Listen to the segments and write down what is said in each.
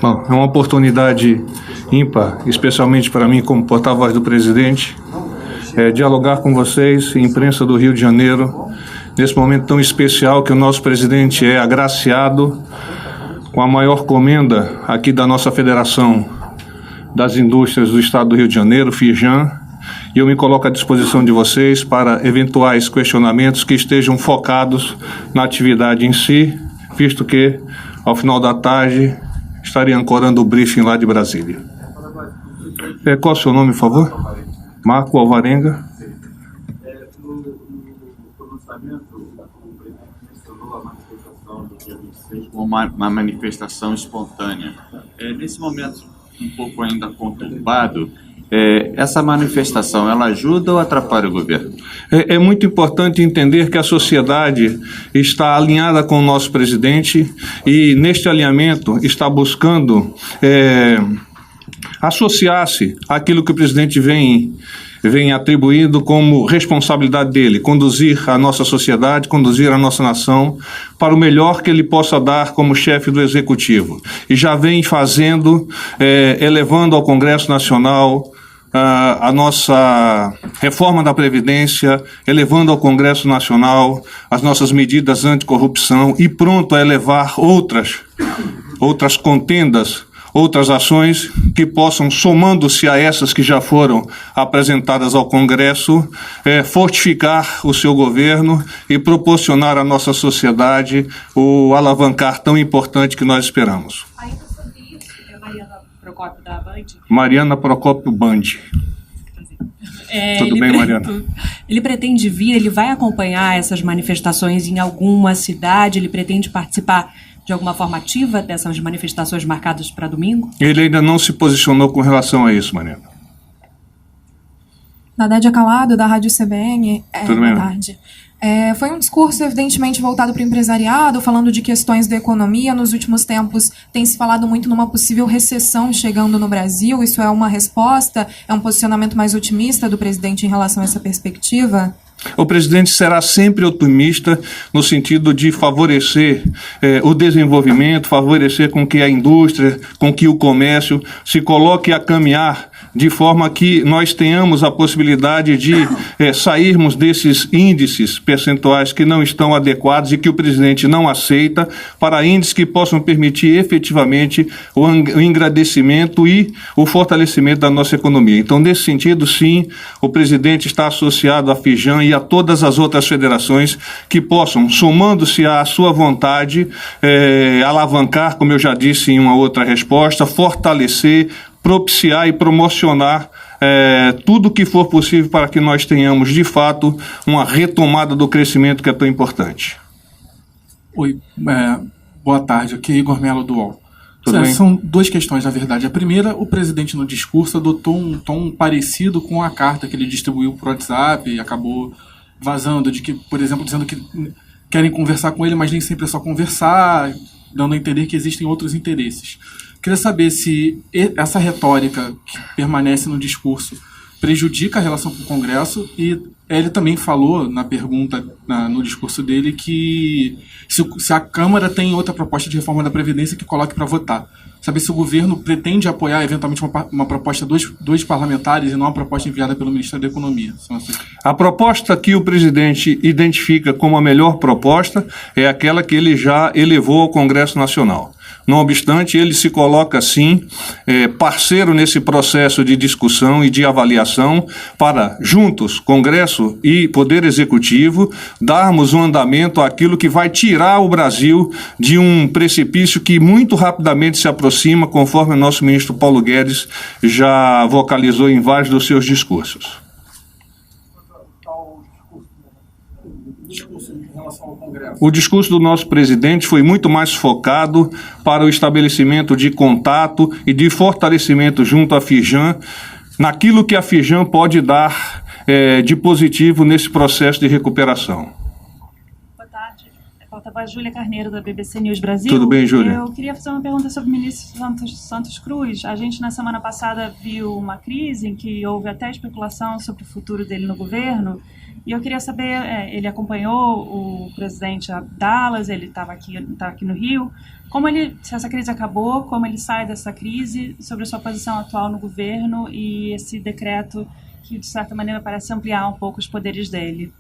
Bom, é uma oportunidade ímpar, especialmente para mim como porta-voz do presidente, dialogar com vocês, imprensa do Rio de Janeiro, nesse momento tão especial que o nosso presidente é agraciado com a maior comenda aqui da nossa Federação das Indústrias do Estado do Rio de Janeiro, FIJAM, e eu me coloco à disposição de vocês para eventuais questionamentos que estejam focados na atividade em si, visto que, ao final da tarde, estarei ancorando o briefing lá de Brasília. Qual é o seu nome, por favor? Marco Alvarenga. No pronunciamento, o presidente mencionou a manifestação do dia 26 como uma manifestação espontânea. Nesse momento, um pouco ainda conturbado, essa manifestação, ela ajuda ou atrapalha o governo? É muito importante entender que a sociedade está alinhada com o nosso presidente e, neste alinhamento, está buscando associar-se àquilo que o presidente vem atribuindo como responsabilidade dele, conduzir a nossa sociedade, conduzir a nossa nação para o melhor que ele possa dar como chefe do Executivo. E já vem fazendo, elevando ao Congresso Nacional a nossa reforma da Previdência, elevando ao Congresso Nacional as nossas medidas anticorrupção e pronto a elevar outras contendas, outras ações que possam, somando-se a essas que já foram apresentadas ao Congresso, fortificar o seu governo e proporcionar à nossa sociedade o alavancar tão importante que nós esperamos. Ainda sobre isso, Mariana Procópio da Band. Mariana Procópio Band. Tudo bem, Mariana? Ele pretende vir, ele vai acompanhar essas manifestações em alguma cidade, ele pretende participar de alguma forma ativa dessas manifestações marcadas para domingo? Ele ainda não se posicionou com relação a isso, Mariana. Nadádia Calado, da Rádio CBN. Tudo bem? Boa tarde. Foi um discurso, evidentemente, voltado para o empresariado, falando de questões da economia. Nos últimos tempos, tem se falado muito numa possível recessão chegando no Brasil. Isso é uma resposta? É um posicionamento mais otimista do presidente em relação a essa perspectiva? O presidente será sempre otimista no sentido de favorecer o desenvolvimento, favorecer com que a indústria, com que o comércio se coloque a caminhar de forma que nós tenhamos a possibilidade de sairmos desses índices percentuais que não estão adequados e que o presidente não aceita, para índices que possam permitir efetivamente o engrandecimento e o fortalecimento da nossa economia. Então, nesse sentido, sim, o presidente está associado à FIJAM e a todas as outras federações que possam, somando-se à sua vontade, alavancar, como eu já disse em uma outra resposta, fortalecer, propiciar e promocionar tudo o que for possível para que nós tenhamos, de fato, uma retomada do crescimento que é tão importante. Oi, boa tarde, aqui é Igor Melo do UOL. Tudo bem? São duas questões, na verdade. A primeira, o presidente no discurso adotou um tom parecido com a carta que ele distribuiu por WhatsApp e acabou vazando, de que, por exemplo, dizendo que querem conversar com ele, mas nem sempre é só conversar, dando a entender que existem outros interesses. Queria saber se essa retórica que permanece no discurso prejudica a relação com o Congresso, e ele também falou na pergunta, no discurso dele, que se a Câmara tem outra proposta de reforma da Previdência que coloque para votar. Saber se o governo pretende apoiar eventualmente uma proposta dos parlamentares e não uma proposta enviada pelo Ministério da Economia. A proposta que o presidente identifica como a melhor proposta é aquela que ele já elevou ao Congresso Nacional. Não obstante, ele se coloca, sim, parceiro nesse processo de discussão e de avaliação para, juntos, Congresso e Poder Executivo, darmos um andamento àquilo que vai tirar o Brasil de um precipício que muito rapidamente se aproxima, conforme o nosso ministro Paulo Guedes já vocalizou em vários dos seus discursos. O discurso do nosso presidente foi muito mais focado para o estabelecimento de contato e de fortalecimento junto à FIJAM, naquilo que a FIJAM pode dar de positivo nesse processo de recuperação. Boa tarde. Porta-voz Júlia Carneiro, da BBC News Brasil. Tudo bem, Júlia? Eu queria fazer uma pergunta sobre o ministro Santos Cruz. A gente, na semana passada, viu uma crise em que houve até especulação sobre o futuro dele no governo. E eu queria saber, ele acompanhou o presidente a Dallas, ele estava aqui no Rio, se essa crise acabou, como ele sai dessa crise, sobre a sua posição atual no governo e esse decreto que, de certa maneira, parece ampliar um pouco os poderes dele.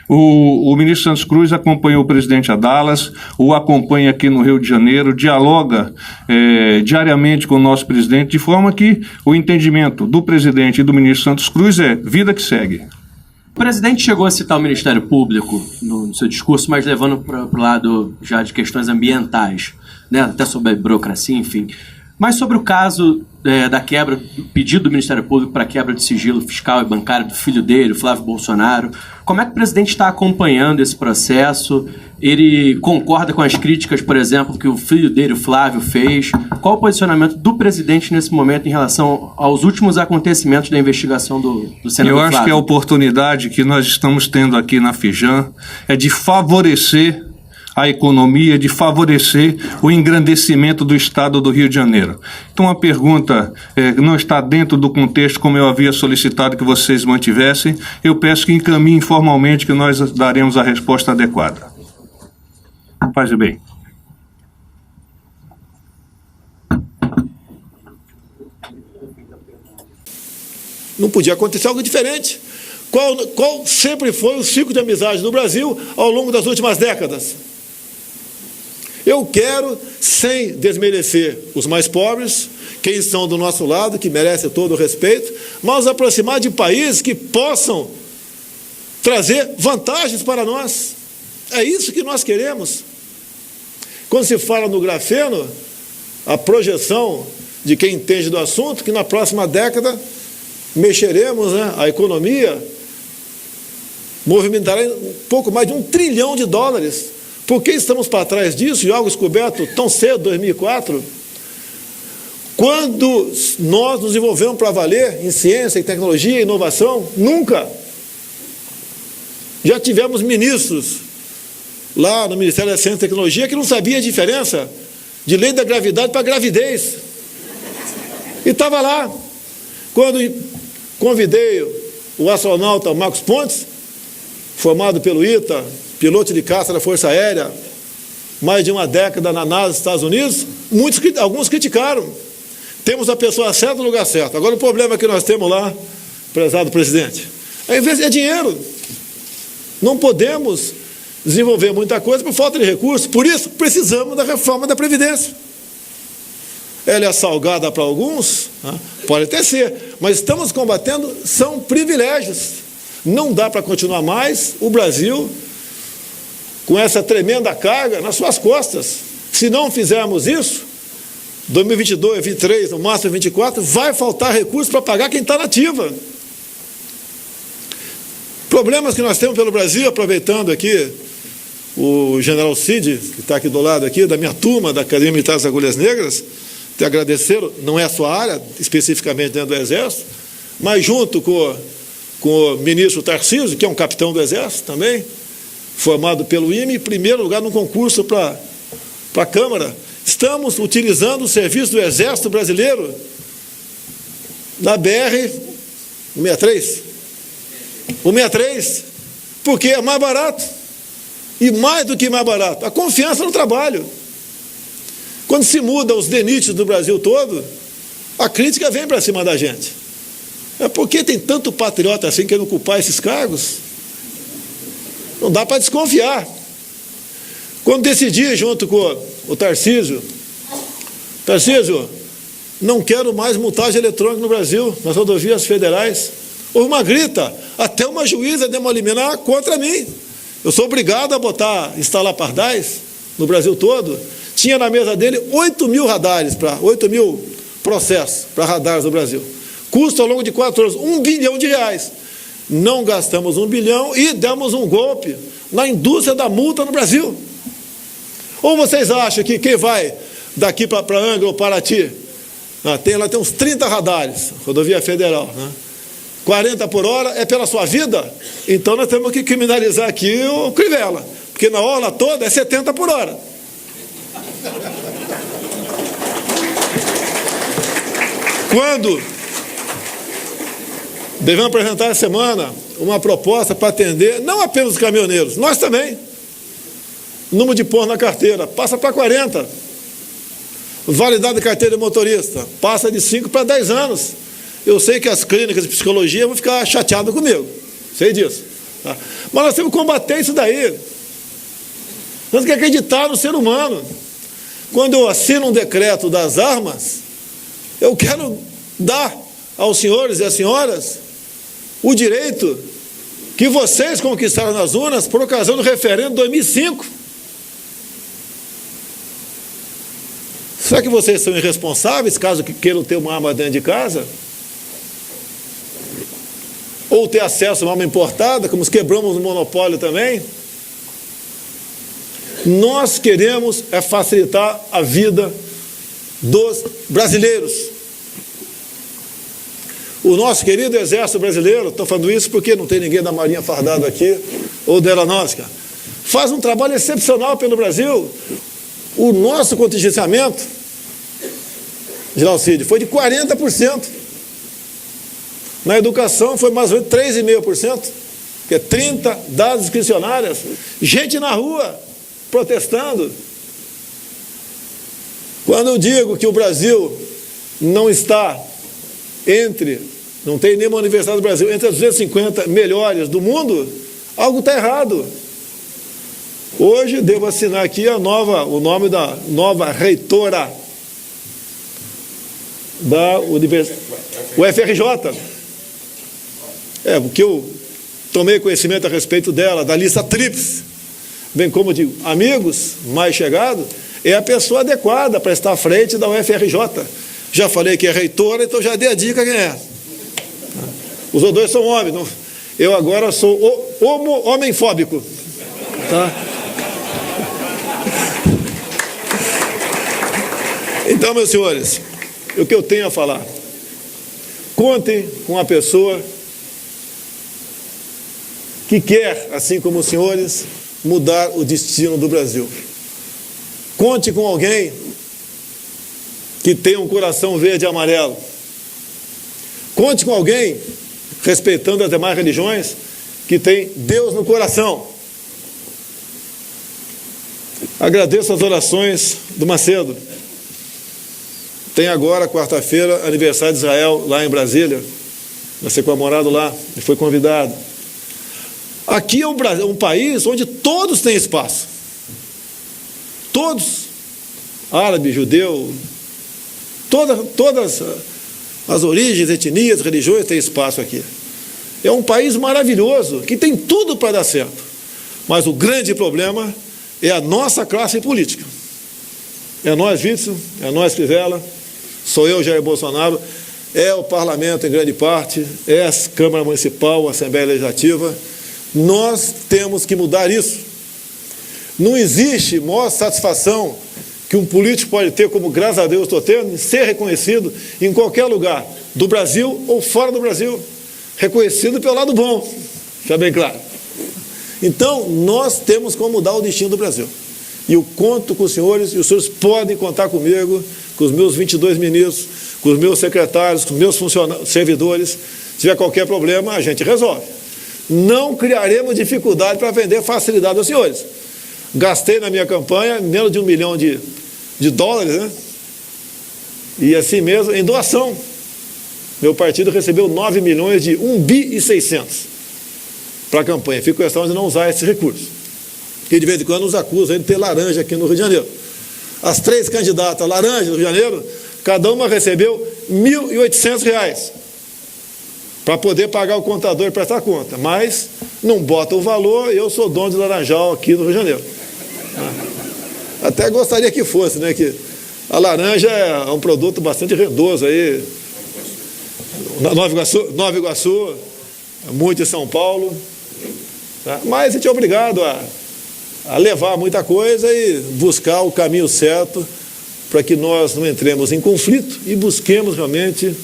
O ministro Santos Cruz acompanhou o presidente a Dallas, o acompanha aqui no Rio de Janeiro, dialoga diariamente com o nosso presidente, de forma que o entendimento do presidente e do ministro Santos Cruz é vida que segue. O presidente chegou a citar o Ministério Público no seu discurso, mas levando para o lado já de questões ambientais, né, até sobre a burocracia, enfim. Mas sobre o caso da quebra, do pedido do Ministério Público para a quebra de sigilo fiscal e bancário do filho dele, o Flávio Bolsonaro, como é que o presidente está acompanhando esse processo? Ele concorda com as críticas, por exemplo, que o filho dele, o Flávio, fez? Qual o posicionamento do presidente nesse momento em relação aos últimos acontecimentos da investigação do senador Flávio? Eu acho que a oportunidade que nós estamos tendo aqui na Fijan é de favorecer a economia, de favorecer o engrandecimento do Estado do Rio de Janeiro. Então a pergunta não está dentro do contexto como eu havia solicitado que vocês mantivessem. Eu peço que encaminhem formalmente que nós daremos a resposta adequada. Paz e bem. Não podia acontecer algo diferente. Qual sempre foi o ciclo de amizade no Brasil ao longo das últimas décadas? Eu quero, sem desmerecer os mais pobres, quem estão do nosso lado, que merecem todo o respeito, mas aproximar de países que possam trazer vantagens para nós. É isso que nós queremos. Quando se fala no grafeno, a projeção de quem entende do assunto, que na próxima década mexeremos, né, a economia, movimentará um pouco mais de $1 trilhão. Por que estamos para trás disso, de algo descoberto tão cedo, 2004? Quando nós nos envolvemos para valer em ciência, em tecnologia, em inovação? Nunca. Já tivemos ministros lá no Ministério da Ciência e Tecnologia que não sabia a diferença de lei da gravidade para gravidez. E estava lá. Quando convidei o astronauta Marcos Pontes, formado pelo ITA, piloto de caça da Força Aérea, mais de uma década na NASA dos Estados Unidos, alguns criticaram. Temos a pessoa certa no lugar certo. Agora o problema que nós temos lá, prezado presidente, é dinheiro. Não podemos desenvolver muita coisa por falta de recursos. Por isso, precisamos da reforma da Previdência. Ela é salgada para alguns, né? Pode até ser, mas estamos combatendo, são privilégios. Não dá para continuar mais o Brasil com essa tremenda carga nas suas costas. Se não fizermos isso, 2022, 2023, no máximo 2024, vai faltar recursos para pagar quem está na ativa. Problemas que nós temos pelo Brasil, aproveitando aqui o general Cid, que está aqui do lado aqui, da minha turma, da Academia Militar das Agulhas Negras, te agradecer, não é a sua área, especificamente dentro do Exército, mas junto com o ministro Tarcísio, que é um capitão do Exército também, formado pelo IME, em primeiro lugar no concurso para a Câmara. Estamos utilizando o serviço do Exército Brasileiro na BR-163. O 63, porque é mais barato. E mais do que mais barato, a confiança no trabalho. Quando se muda os DENITs do Brasil todo, a crítica vem para cima da gente. É porque tem tanto patriota assim querendo ocupar esses cargos? Não dá para desconfiar. Quando decidi, junto com o Tarcísio, não quero mais multagem eletrônica no Brasil, nas rodovias federais. Houve uma grita, até uma juíza deu uma liminar contra mim. Eu sou obrigado a instalar pardais no Brasil todo. Tinha na mesa dele 8 mil radares, 8 mil processos para radares no Brasil. Custo ao longo de 4 anos, R$1 bilhão. Não gastamos 1 bilhão e demos um golpe na indústria da multa no Brasil. Ou vocês acham que quem vai daqui para Angra ou Paraty, tem uns 30 radares, rodovia federal, né? 40 por hora é pela sua vida? Então nós temos que criminalizar aqui o Crivella, porque na orla toda é 70 por hora. Quando devemos apresentar essa semana uma proposta para atender não apenas os caminhoneiros, nós também. O número de pontos na carteira passa para 40. Validade da carteira de motorista passa de 5 para 10 anos. Eu sei que as clínicas de psicologia vão ficar chateadas comigo, sei disso. Tá? Mas nós temos que combater isso daí. Nós temos que acreditar no ser humano. Quando eu assino um decreto das armas, eu quero dar aos senhores e às senhoras o direito que vocês conquistaram nas urnas por ocasião do referendo de 2005. Será que vocês são irresponsáveis caso queiram ter uma arma dentro de casa? Ou ter acesso a uma arma importada, como quebramos o monopólio também? Nós queremos facilitar a vida dos brasileiros. O nosso querido Exército Brasileiro, estou falando isso porque não tem ninguém da Marinha fardado aqui, ou da Aeronáutica, faz um trabalho excepcional pelo Brasil. O nosso contingenciamento, Geraldo Cid, foi de 40%. Na educação foi mais ou menos 3,5%, que é 30 dadas discricionárias. Gente na rua, protestando. Quando eu digo que o Brasil não está não tem nenhuma universidade do Brasil entre as 250 melhores do mundo, algo está errado. Hoje devo assinar aqui o nome da nova reitora da UFRJ. Porque eu tomei conhecimento a respeito dela, da lista tríplice, bem como de amigos mais chegados, é a pessoa adequada para estar à frente da UFRJ. Já falei que é reitora, então já dei a dica quem é. Os dois são homens. Eu agora sou homem-fóbico. Tá? Então, meus senhores, o que eu tenho a falar? Contem com a pessoa que quer, assim como os senhores, mudar o destino do Brasil. Conte com alguém que tenha um coração verde e amarelo. Conte com alguém, respeitando as demais religiões, que tem Deus no coração. Agradeço as orações do Macedo. Tem agora, quarta-feira, aniversário de Israel, lá em Brasília. Vai ser comemorado lá, ele foi convidado. Aqui é um país onde todos têm espaço. Todos. Árabe, judeu, todas as origens, etnias, religiões têm espaço aqui. É um país maravilhoso, que tem tudo para dar certo. Mas o grande problema é a nossa classe política. É nós, Witzel, é nós, Crivella, sou eu, Jair Bolsonaro, é o parlamento em grande parte, é a Câmara Municipal, a Assembleia Legislativa. Nós temos que mudar isso. Não existe maior satisfação que um político pode ter, como graças a Deus estou tendo, em ser reconhecido em qualquer lugar, do Brasil ou fora do Brasil. Reconhecido pelo lado bom, fica bem claro. Então, nós temos como mudar o destino do Brasil. E eu conto com os senhores, e os senhores podem contar comigo, com os meus 22 ministros, com os meus secretários, com os meus servidores. Se tiver qualquer problema, a gente resolve. Não criaremos dificuldade para vender facilidade aos senhores. Gastei na minha campanha menos de $1 milhão de dólares, né? E assim mesmo, em doação. Meu partido recebeu 9 milhões de 1 bi e 600 para a campanha. Fico com questão de não usar esse recurso. Que de vez em quando nos acusam de ter laranja aqui no Rio de Janeiro. As 3 candidatas laranja do Rio de Janeiro, cada uma recebeu R$ 1.800 para poder pagar o contador e prestar conta. Mas não bota o valor, eu sou dono de laranjal aqui no Rio de Janeiro. Até gostaria que fosse, né? Que a laranja é um produto bastante rendoso aí. Nova Iguaçu, muito em São Paulo. Tá? Mas a gente é obrigado a levar muita coisa e buscar o caminho certo para que nós não entremos em conflito e busquemos realmente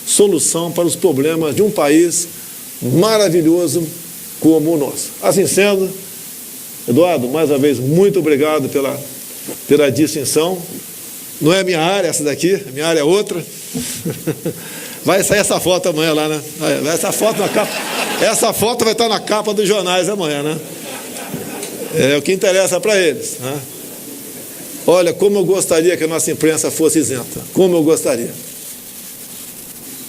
solução para os problemas de um país maravilhoso como o nosso. Assim sendo, Eduardo, mais uma vez, muito obrigado pela distinção. Não é minha área essa daqui, a minha área é outra. Vai sair essa foto amanhã lá, né? Essa foto vai estar na capa dos jornais amanhã, né? É o que interessa para eles, né? Olha, como eu gostaria que a nossa imprensa fosse isenta. Como eu gostaria.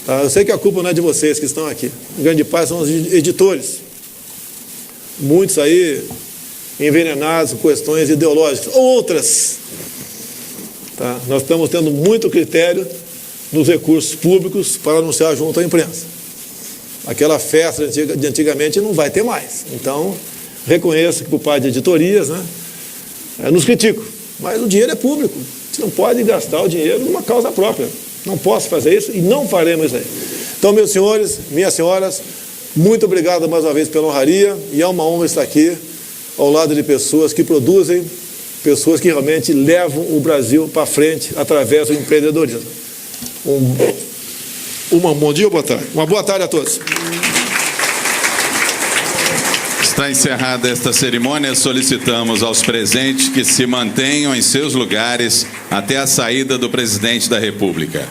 Tá? Eu sei que a culpa não é de vocês que estão aqui. Em grande parte são os editores. Muitos aí envenenados com questões ideológicas. Outras. Tá? Nós estamos tendo muito critério nos recursos públicos para anunciar junto à imprensa. Aquela festa de antigamente não vai ter mais. Então, reconheço que por parte de editorias, né, nos critico. Mas o dinheiro é público. Você não pode gastar o dinheiro numa causa própria. Não posso fazer isso e não faremos isso aí. Então, meus senhores, minhas senhoras, muito obrigado mais uma vez pela honraria. E é uma honra estar aqui ao lado de pessoas que produzem, pessoas que realmente levam o Brasil para frente através do empreendedorismo. Um bom dia ou boa tarde? Uma boa tarde a todos. Está encerrada esta cerimônia. Solicitamos aos presentes que se mantenham em seus lugares até a saída do presidente da República.